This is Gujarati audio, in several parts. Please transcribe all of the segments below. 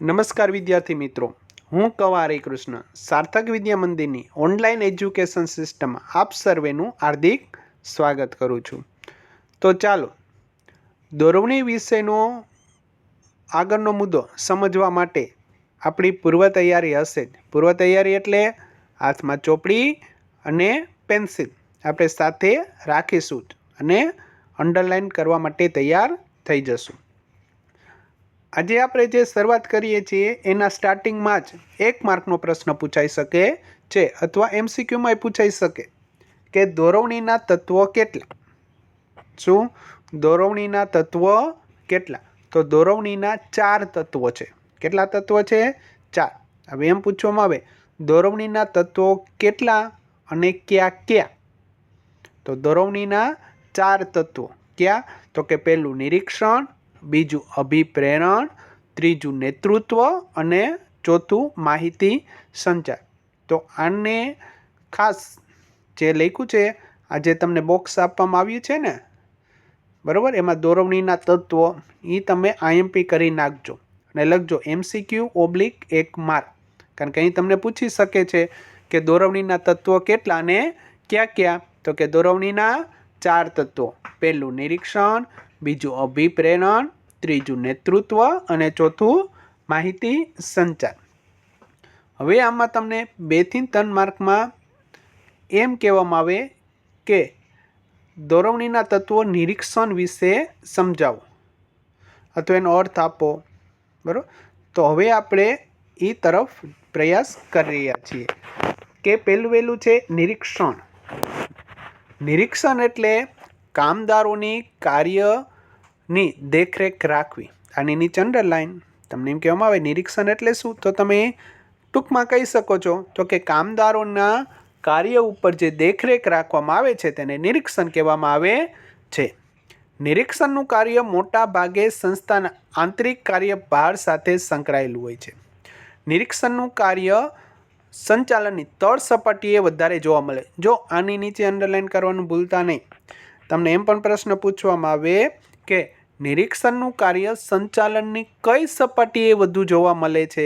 નમસ્કાર વિદ્યાર્થી મિત્રો, હું કવા હરિકૃષ્ણ સાર્થક વિદ્યા મંદિરની ઓનલાઈન એજ્યુકેશન સિસ્ટમમાં આપ સર્વેનું હાર્દિક સ્વાગત કરું છું. તો ચાલો દોરવણી વિષયનો આગળનો મુદ્દો સમજવા માટે આપણી પૂર્વ તૈયારી હશે જ. પૂર્વ તૈયારી એટલે હાથમાં ચોપડી અને પેન્સિલ આપણે સાથે રાખીશું અને અંડરલાઈન કરવા માટે તૈયાર થઈ જશું. આજે આપણે જે શરૂઆત કરીએ છીએ એના સ્ટાર્ટિંગમાં જ 1 માર્કનો પ્રશ્ન પૂછાઈ શકે છે અથવા MCQમાં પૂછાઈ શકે કે દોરવણીના તત્વો કેટલા. શું? દોરવણીના તત્વો કેટલા? તો દોરવણીના 4 તત્વો છે. કેટલા તત્વો છે? 4. હવે એમ પૂછવામાં આવે દોરવણીના તત્વો કેટલા અને કયા કયા? તો દોરવણીના 4 તત્વો કયા? તો કે પહેલું નિરીક્ષણ, બીજું અભિપ્રેરણ, ત્રીજું નેતૃત્વ અને ચોથું માહિતી સંચાર. તો આને ખાસ જે લખ્યું છે આજે તમને બોક્સ આપવામાં આવ્યું છે ને, બરાબર, એમાં દોરવણીના તત્વો એ તમે IMP કરી નાખજો અને લખજો MCQ/1 માર્ક. કારણ કે અહીં તમને પૂછી શકે છે કે દોરવણીના તત્વો કેટલા અને ક્યાં ક્યાં? તો કે દોરવણીના 4 તત્વો. પહેલું નિરીક્ષણ, બીજું અભિપ્રેરણ, ત્રીજું નેતૃત્વ અને ચોથું માહિતી સંચાર. હવે આમાં તમને 2 થી 3 માર્કમાં એમ કહેવામાં આવે કે દોરવણીના તત્વો નિરીક્ષણ વિશે સમજાવો અથવા એનો અર્થ આપો. બરાબર, તો હવે આપણે એ તરફ પ્રયાસ કરી રહ્યા છીએ કે પહેલું છે નિરીક્ષણ. નિરીક્ષણ એટલે કામદારોની કાર્યની દેખરેખ રાખવી. આની નીચે અંડરલાઈન. તમને એમ કહેવામાં આવે નિરીક્ષણ એટલે શું, તો તમે ટૂંકમાં કહી શકો છો તો કે કામદારોના કાર્ય ઉપર જે દેખરેખ રાખવામાં આવે છે તેને નિરીક્ષણ કહેવામાં આવે છે. નિરીક્ષણનું કાર્ય મોટા ભાગે સંસ્થાના આંતરિક કાર્યભાર સાથે સંકળાયેલું હોય છે. નિરીક્ષણનું કાર્ય સંચાલનની તળ સપાટીએ વધારે જોવા મળે. જો આની નીચે અંડરલાઈન કરવાનું ભૂલતા નહીં. તમને એમ પણ પ્રશ્ન પૂછવામાં આવે કે નિરીક્ષણનું કાર્ય સંચાલનની કઈ સપાટીએ વધુ જોવા મળે છે?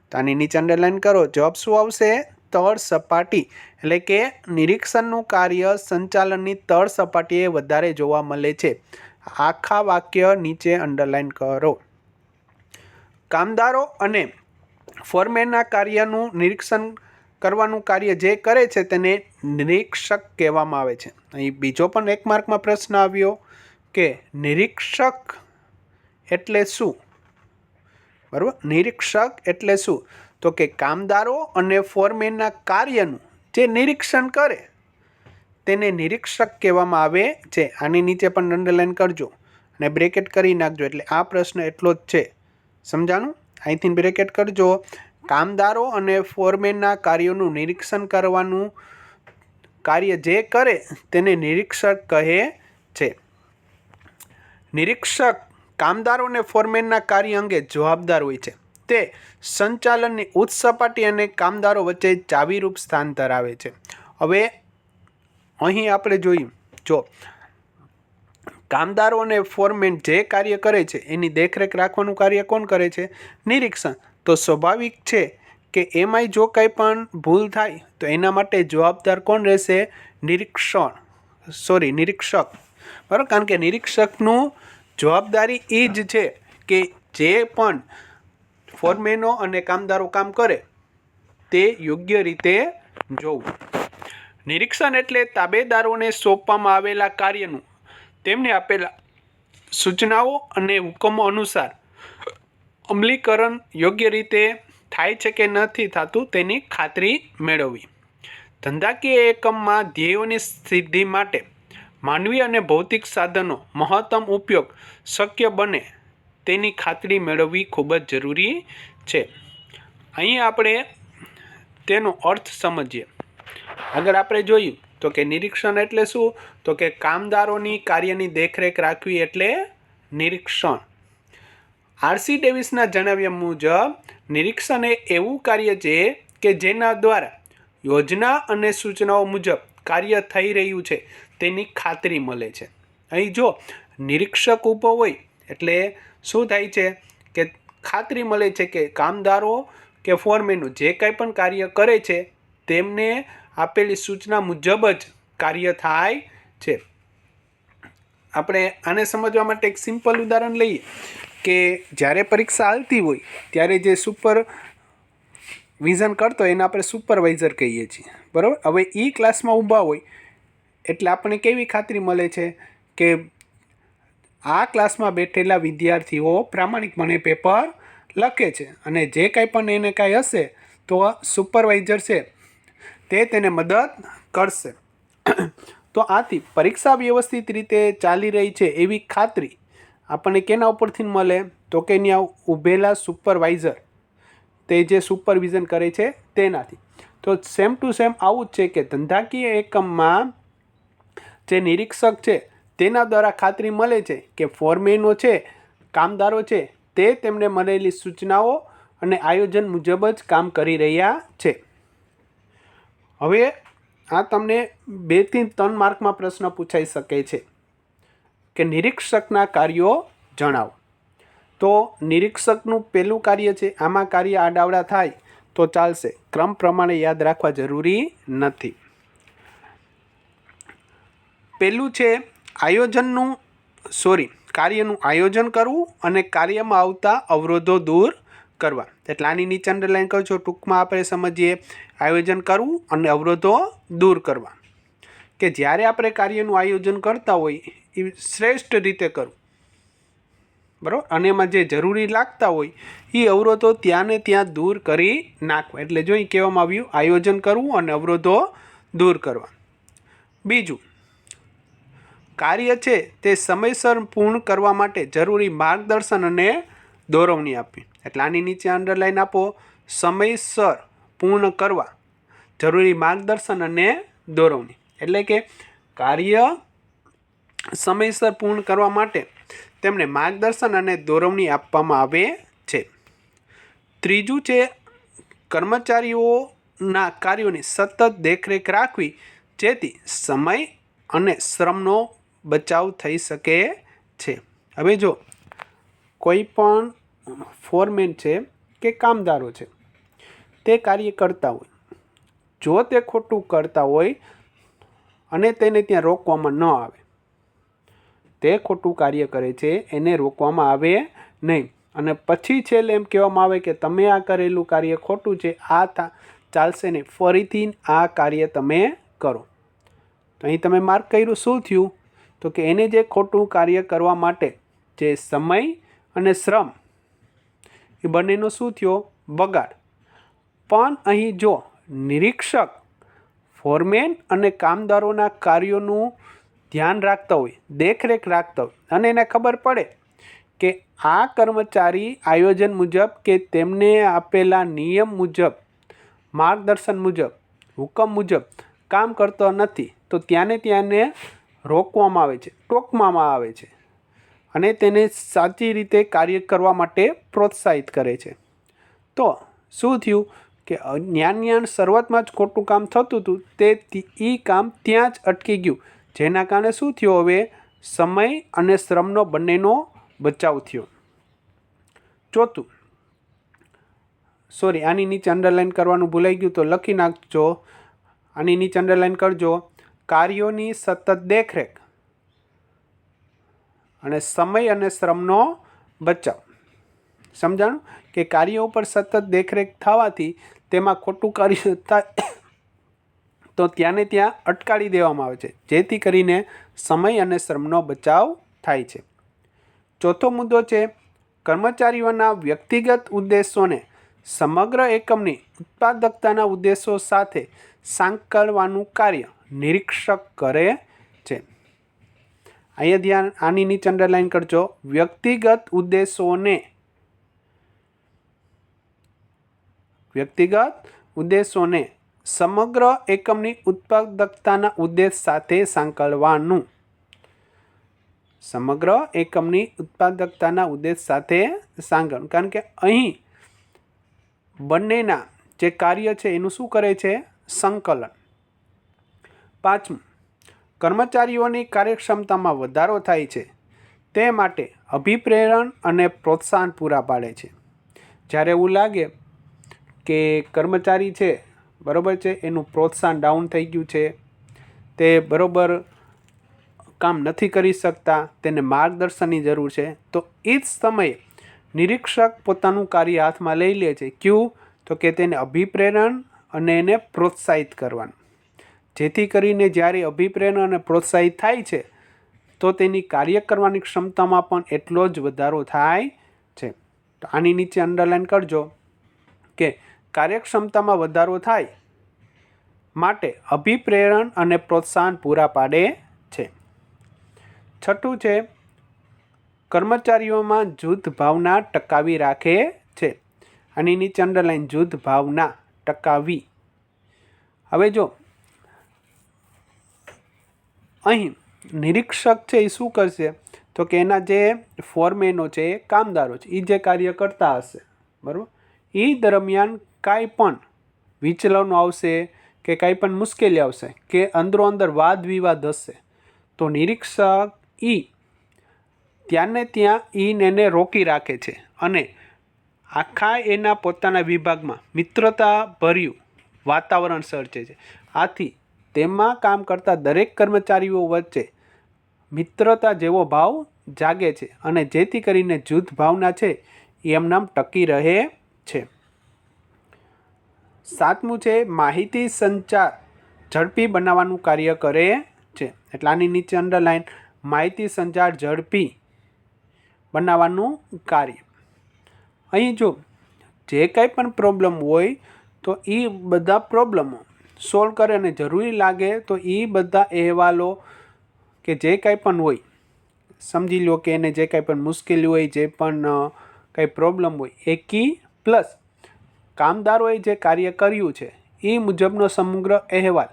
તો આની નીચે અંડરલાઈન કરો. જવાબ શું આવશે? તળ સપાટી. એટલે કે નિરીક્ષણનું કાર્ય સંચાલનની તળ સપાટીએ વધારે જોવા મળે છે. આખા વાક્ય નીચે અંડરલાઈન કરો. કામદારો અને ફોરમેનના કાર્યનું નિરીક્ષણ કરવાનું કાર્ય જે કરે છે તેને નિરીક્ષક કહેવામાં આવે છે. અહીં બીજો પણ 1 માર્કમાં પ્રશ્ન આવ્યો કે નિરીક્ષક એટલે શું? બરાબર, નિરીક્ષક એટલે શું? તો કે કામદારો અને ફોરમેનના કાર્યનું જે નિરીક્ષણ કરે તેને નિરીક્ષક કહેવામાં આવે છે. આની નીચે પણ અંડરલાઈન કરજો અને બ્રેકેટ કરી નાખજો. એટલે આ પ્રશ્ન એટલો જ છે. સમજાણું? અહીંથી બ્રેકેટ કરજો. કામદારો અને ફોરમેનના કાર્યોનું નિરીક્ષણ કરવાનું કાર્ય જે કરે તેને નિરીક્ષક કહે છે. નિરીક્ષક કામદારો અને ફોરમેનના કાર્ય અંગે જવાબદાર હોય છે. તે સંચાલનની ઉચ્ચ સપાટી અને કામદારો વચ્ચે ચાવીરૂપ સ્થાન ધરાવે છે. હવે અહીં આપણે જોયું, જો કામદારો અને ફોરમેન જે કાર્ય કરે છે એની દેખરેખ રાખવાનું કાર્ય કોણ કરે છે? નિરીક્ષણ. તો સ્વાભાવિક છે કે એમાંય જો કંઈ પણ ભૂલ થાય તો એના માટે જવાબદાર કોણ રહેશે? નિરીક્ષક. બરાબર, કારણ કે નિરીક્ષકનું જવાબદારી એ જ છે કે જે પણ ફોરમેનો અને કામદારો કામ કરે તે યોગ્ય રીતે જોવું. નિરીક્ષણ એટલે તાબેદારોને સોંપવામાં આવેલા કાર્યનું તેમને આપેલા સૂચનાઓ અને હુકમો અનુસાર અમલીકરણ યોગ્ય રીતે થાય છે કે નથી થતું તેની ખાતરી મેળવવી. ધંધાકીય એકમમાં ધ્યેયોની સિદ્ધિ માટે માનવી અને ભૌતિક સાધનો મહત્તમ ઉપયોગ શક્ય બને તેની ખાતરી મેળવવી ખૂબ જ જરૂરી છે. અહીં આપણે તેનો અર્થ સમજીએ. આગળ આપણે જોયું તો કે નિરીક્ષણ એટલે શું? તો કે કામદારોની કાર્યની દેખરેખ રાખવી એટલે નિરીક્ષણ. RC ડેવિસના જણાવ્યા મુજબ નિરીક્ષણ એ એવું કાર્ય છે કે જેના દ્વારા યોજના અને સૂચનાઓ મુજબ કાર્ય થઈ રહ્યું છે તેની ખાતરી મળે છે. અહીં જો નિરીક્ષક ઊભો હોય એટલે શું થાય છે કે ખાતરી મળે છે કે કામદારો કે ફોરમેનો જે કંઈ પણ કાર્ય કરે છે તેમને આપેલી સૂચના મુજબ જ કાર્ય થાય છે. આપણે આને સમજવા માટે એક સિમ્પલ ઉદાહરણ લઈએ કે જ્યારે પરીક્ષા હાલતી હોય ત્યારે જે વિઝન કરતો એને આપણે સુપરવાઇઝર કહીએ છીએ, બરાબર. હવે એ ક્લાસમાં ઊભા હોય એટલે આપણને કેવી ખાતરી મળે છે કે આ ક્લાસમાં બેઠેલા વિદ્યાર્થીઓ પ્રામાણિકપણે પેપર લખે છે અને જે કાંઈ પણ એને કાંઈ હશે તો સુપરવાઇઝર છે તે તેને મદદ કરશે. તો આથી પરીક્ષા વ્યવસ્થિત રીતે ચાલી રહી છે એવી ખાતરી આપણને કેના ઉપરથી મળે તો કે ત્યાં ઊભેલા સુપરવાઇઝર તે જે સુપરવિઝન કરે છે તેનાથી. તો સેમ ટુ સેમ આવું જ છે કે ધંધાકીય એકમમાં જે નિરીક્ષક છે તેના દ્વારા ખાતરી મળે છે કે ફોરમેનો છે, કામદારો છે તે તેમને મળેલી સૂચનાઓ અને આયોજન મુજબ જ કામ કરી રહ્યા છે. હવે આ તમને 2 થી 3 માર્કમાં પ્રશ્ન પૂછાઈ શકે છે કે નિરીક્ષકના કાર્યો જણાવો. તો નિરીક્ષકનું પહેલું કાર્ય છે, આમાં કાર્ય આડાવડા થાય તો ચાલશે, ક્રમ પ્રમાણે યાદ રાખવા જરૂરી નથી. પહેલું છે કાર્યનું આયોજન કરવું અને કાર્યમાં આવતા અવરોધો દૂર કરવા. એટલે આની નીચે અંડરલાઈન કરજો. ટૂંકમાં આપણે સમજીએ આયોજન કરવું અને અવરોધો દૂર કરવા. કે જ્યારે આપણે કાર્યનું આયોજન કરતા હોય એ શ્રેષ્ઠ રીતે કરવું, બરાબર, અને એમાં જે જરૂરી લાગતા હોય એ અવરોધો ત્યાં ને ત્યાં દૂર કરી નાખવા. એટલે જો અહીં કહેવામાં આવ્યું આયોજન કરવું અને અવરોધો દૂર કરવા. બીજું, કાર્ય છે તે સમયસર પૂર્ણ કરવા માટે જરૂરી માર્ગદર્શન અને દોરવણી આપવી. એટલે આની નીચે અંડરલાઈન આપો, સમયસર પૂર્ણ કરવા જરૂરી માર્ગદર્શન અને દોરવણી. એટલે કે કાર્ય સમયસર પૂર્ણ કરવા માટે તેમને માર્ગદર્શન અને દોરવણી આપવામાં આવે છે. ત્રીજું છે કર્મચારીઓના કાર્યોની સતત દેખરેખ રાખવી જેથી સમય અને શ્રમનો બચાવ થઈ શકે છે. હવે જો કોઈ પણ ફોરમેન છે કે કામદારો છે તે કાર્ય કરતા હોય, જો તે ખોટું કરતા હોય અને તેને ત્યાં રોકવામાં ન આવે, તે ખોટું કાર્ય કરે છે એને રોકવામાં આવે નહીં અને પછી છેલ્લે એમ કહેવામાં આવે કે તમે આ કરેલું કાર્ય ખોટું છે, આ ચાલશે નહીં, ફરીથી આ કાર્ય તમે કરો. તો અહીં તમે માર્ક કર્યું, શું થયું તો કે એને જે ખોટું કાર્ય કરવા માટે જે સમય અને શ્રમ એ બંનેનો શું થયો બગાડ. પણ અહીં જો નિરીક્ષક ફોરમેન અને કામદારોના કાર્યોનું ધ્યાન રાખતા હોય, દેખરેખ રાખતા હોય અને એને ખબર પડે કે આ કર્મચારી આયોજન મુજબ કે તેમને આપેલા નિયમ મુજબ, માર્ગદર્શન મુજબ, હુકમ મુજબ કામ કરતો નથી, તો ત્યાંને રોકવામાં આવે છે, ટોકવામાં આવે છે અને તેને સાચી રીતે કાર્ય કરવા માટે પ્રોત્સાહિત કરે છે. તો શું થયું કે જ્ઞાન શરૂઆતમાં જ ખોટું કામ થતું હતું તે એ કામ ત્યાં જ અટકી ગયું, જેના કારણે શું થયું, હવે સમય અને શ્રમનો બંનેનો બચાવ થયો. ચોથું, આની નીચે અંડરલાઈન કરવાનું ભૂલાઈ ગયું તો લખી નાખજો. આની નીચે અંડરલાઈન કરજો, કાર્યોની સતત દેખરેખ અને સમય અને શ્રમનો બચાવ. સમજાણું કે કાર્ય ઉપર સતત દેખરેખ થવાથી તેમાં ખોટું કાર્ય થાય તો ત્યાંને ત્યાં અટકાવી દેવામાં આવે છે, જેથી કરીને સમય અને શ્રમનો બચાવ થાય છે. ચોથો મુદ્દો છે કર્મચારીઓના વ્યક્તિગત ઉદ્દેશોને સમગ્ર એકમની ઉત્પાદકતાના ઉદ્દેશો સાથે સાંકળવાનું કાર્ય નિરીક્ષક કરે છે. અહીંયા આની નીચે અંડરલાઈન કરજો, વ્યક્તિગત ઉદ્દેશોને સમગ્ર એકમની ઉત્પાદકતાના ઉદ્દેશ સાથે સાંકળવાનું. સમગ્ર એકમની ઉત્પાદકતાના ઉદ્દેશ સાથે સાંકળવાનું, કારણ કે અહીં બંનેના જે કાર્ય છે એનું શું કરે છે, સંકલન. પાંચમું, કર્મચારીઓની કાર્યક્ષમતામાં વધારો થાય છે તે માટે અભિપ્રેરણ અને પ્રોત્સાહન પૂરા પાડે છે. જ્યારે એવું લાગે કે કર્મચારી છે બરાબર છે એનું પ્રોત્સાહન ડાઉન થઈ ગયું છે, તે બરાબર કામ નથી કરી શકતા, તેને માર્ગદર્શનની જરૂર છે, તો એ જ સમયે નિરીક્ષક પોતાનું કાર્ય હાથમાં લઈ લે છે. ક્યું? તો કે તેને અભિપ્રેરણ અને એને પ્રોત્સાહિત કરવાનું, જેથી કરીને જ્યારે અભિપ્રેરણ અને પ્રોત્સાહિત થાય છે તો તેની કાર્ય કરવાની ક્ષમતામાં પણ એટલો જ વધારો થાય છે. તો આની નીચે અંડરલાઈન કરજો કે કાર્યક્ષમતામાં વધારો થાય માટે અભિપ્રેરણ અને પ્રોત્સાહન પૂરા પાડે છે. છઠ્ઠું છે, કર્મચારીઓમાં જૂથ ભાવના ટકાવી રાખે છે. આની નીચે અંડરલાઈન જૂથ ભાવના ટકાવી. હવે જો અહીં નિરીક્ષક છે એ શું કરશે તો કે એના જે ફોરમેનો છે, કામદારો છે, એ જે કાર્ય કરતા હશે બરાબર, એ દરમિયાન કાંઈ પણ વિચલનો આવશે કે કાંઈ પણ મુશ્કેલી આવશે કે અંદરો અંદર વાદ વિવાદ હશે તો નિરીક્ષક ત્યાંને ત્યાં એને રોકી રાખે છે અને આખા એના પોતાના વિભાગમાં મિત્રતાભર્યું વાતાવરણ સર્જે છે. આથી તેમાં કામ કરતા દરેક કર્મચારીઓ વચ્ચે મિત્રતા જેવો ભાવ જાગે છે અને જેથી કરીને જૂથ ભાવના છે એ એમનામ ટકી રહે છે. સાતમું છે, માહિતી સંચાર ઝડપી બનાવવાનું કાર્ય કરે છે. એટલે આની નીચે અંડરલાઈન માહિતી સંચાર ઝડપી બનાવવાનું કાર્ય. અહીં જો જે કંઈ પણ પ્રોબ્લેમ હોય તો એ બધા પ્રોબ્લેમો સોલ્વ કરે અને જરૂરી લાગે તો એ બધા અહેવાલો કે જે કાંઈ પણ હોય, સમજી લો કે એને જે કાંઈ પણ મુશ્કેલી હોય, જે પણ કંઈ પ્રોબ્લેમ હોય, એ કી પ્લસ કામદારોએ જે કાર્ય કર્યું છે એ મુજબનો સમગ્ર અહેવાલ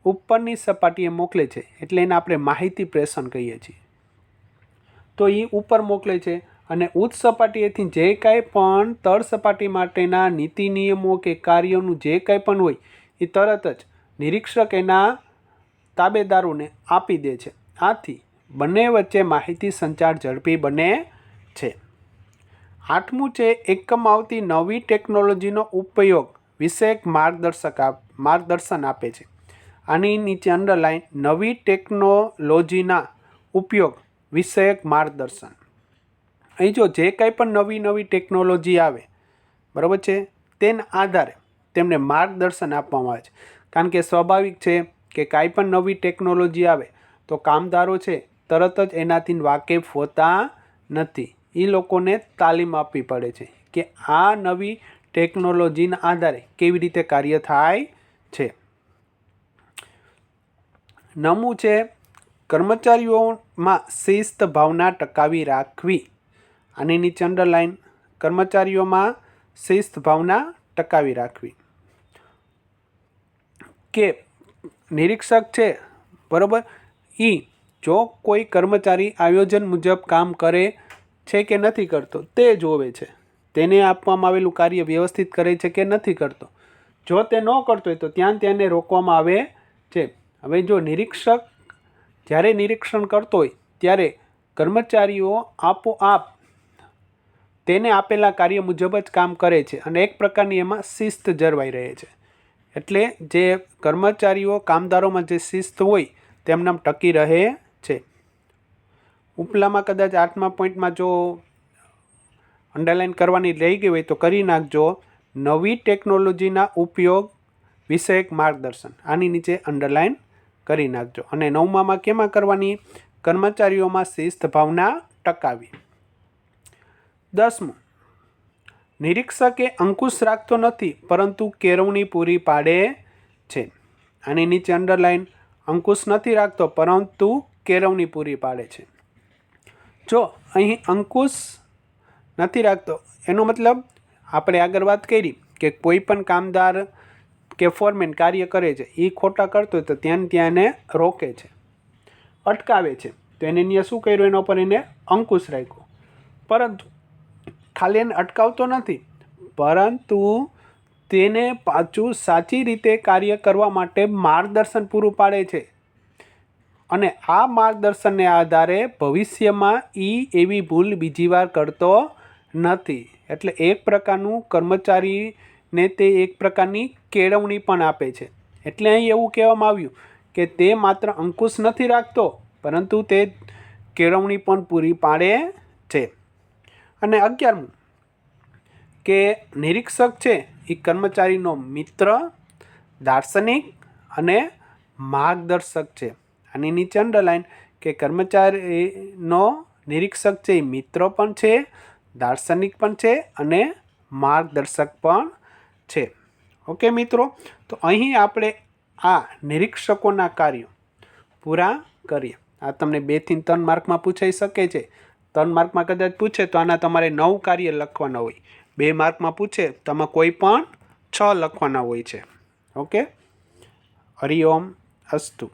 ઉપરની સપાટીએ મોકલે છે. એટલે એને આપણે માહિતી પ્રેષણ કહીએ છીએ. તો એ ઉપર મોકલે છે અને ઉચ્ચ સપાટીએથી જે કાંઈ પણ તળ સપાટી માટેના નીતિ નિયમો કે કાર્યોનું જે કાંઈ પણ હોય એ તરત જ નિરીક્ષક એના તાબેદારોને આપી દે છે. આથી બંને વચ્ચે માહિતી સંચાર ઝડપી બને છે. આઠમું છે, એકમાં આવતી નવી ટેકનોલોજીનો ઉપયોગ વિષયક માર્ગદર્શન આપે છે. આની નીચે અંડરલાઈન નવી ટેકનોલોજીના ઉપયોગ વિષયક માર્ગદર્શન. અહીં જો જે કંઈ પણ નવી ટેકનોલોજી આવે બરાબર છે તેના આધારે તેમને માર્ગદર્શન આપવામાં આવે છે. કારણ કે સ્વાભાવિક છે કે કાંઈ પણ નવી ટેકનોલોજી આવે તો કામદારો છે તરત જ એનાથી વાકેફ હોતા નથી. એ લોકોને તાલીમ આપવી પડે છે કે આ નવી ટેકનોલોજીના આધારે કેવી રીતે કાર્ય થાય છે. નવમું છે, કર્મચારીઓમાં શિસ્ત ભાવના ટકાવી રાખવી. આની નીચે અંડરલાઈન કર્મચારીઓમાં શિસ્ત ભાવના ટકાવી રાખવી. કે નિરીક્ષક છે બરાબર, જો કોઈ કર્મચારી આયોજન મુજબ કામ કરે છે કે નથી કરતો તે જોવે છે. તેને આપવામાં આવેલું કાર્ય વ્યવસ્થિત કરે છે કે નથી કરતો. જો તે ન કરતો હોય તો તેને રોકવામાં આવે છે. હવે જો નિરીક્ષક જ્યારે નિરીક્ષણ કરતો હોય ત્યારે કર્મચારીઓ આપોઆપ તેને આપેલા કાર્ય મુજબ જ કામ કરે છે અને એક પ્રકારની એમાં શિસ્ત જળવાઈ રહે છે. એટલે જે કર્મચારીઓ કામદારોમાં જે શિસ્ત હોય તેમનામ ટકી રહે છે. ઉપલામાં કદાચ 8મા પોઈન્ટમાં જો અંડરલાઈન કરવાની રહી ગઈ હોય તો કરી નાખજો, નવી ટેકનોલોજીના ઉપયોગ વિષયક માર્ગદર્શન. આની નીચે અંડરલાઈન કરી નાખજો. અને 9મામાં કેમાં કરવાની? કર્મચારીઓમાં શિસ્ત ભાવના ટકાવી. 10મું, નિરીક્ષકે અંકુશ રાખતો નથી પરંતુ કેળવણી પૂરી પાડે છે. આની નીચે અંડરલાઈન અંકુશ નથી રાખતો પરંતુ કેળવણી પૂરી પાડે છે. જો અહીં અંકુશ નથી રાખતો એનો મતલબ આપણે આગળ વાત કરી કે કોઈ પણ કામદાર કે ફોરમેન કાર્ય કરે છે એ ખોટા કરતો હોય તો ત્યાં એને રોકે છે, અટકાવે છે. તો એને અહીંયા શું કર્યું? એના ઉપર એને અંકુશ રાખ્યો. પરંતુ ખાલી એને અટકાવતો નથી પરંતુ તેને પાછું સાચી રીતે કાર્ય કરવા માટે માર્ગદર્શન પૂરું પાડે છે. અને આ માર્ગદર્શનને આધારે ભવિષ્યમાં એવી ભૂલ બીજી વાર કરતો નથી. એટલે એક પ્રકારનું કર્મચારીને તે એક પ્રકારની કેળવણી પણ આપે છે. એટલે અહીં એવું કહેવામાં આવ્યું કે તે માત્ર અંકુશ નથી રાખતો, પરંતુ તે કેળવણી પણ પૂરી પાડે છે. અને 11મું કે નિરીક્ષક છે એ કર્મચારીનો મિત્ર, દાર્શનિક અને માર્ગદર્શક છે. આની નીચે અંડરલાઈન કે કર્મચારીનો નિરીક્ષક છે એ મિત્ર પણ છે, દાર્શનિક પણ છે અને માર્ગદર્શક પણ છે. ઓકે મિત્રો, તો અહીં આપણે આ નિરીક્ષકોના કાર્યો પૂરા કરીએ. આ તમને 2 થી 3 માર્કમાં પૂછાઈ શકે છે. 3 માર્કમાં કદાચ પૂછે તો આના તમારે 9 કાર્ય લખવાના હોય. 2 માર્કમાં પૂછે તો આમાં કોઈ પણ 6 લખવાના હોય છે. ઓકે, હરિઓમ અસ્તુ.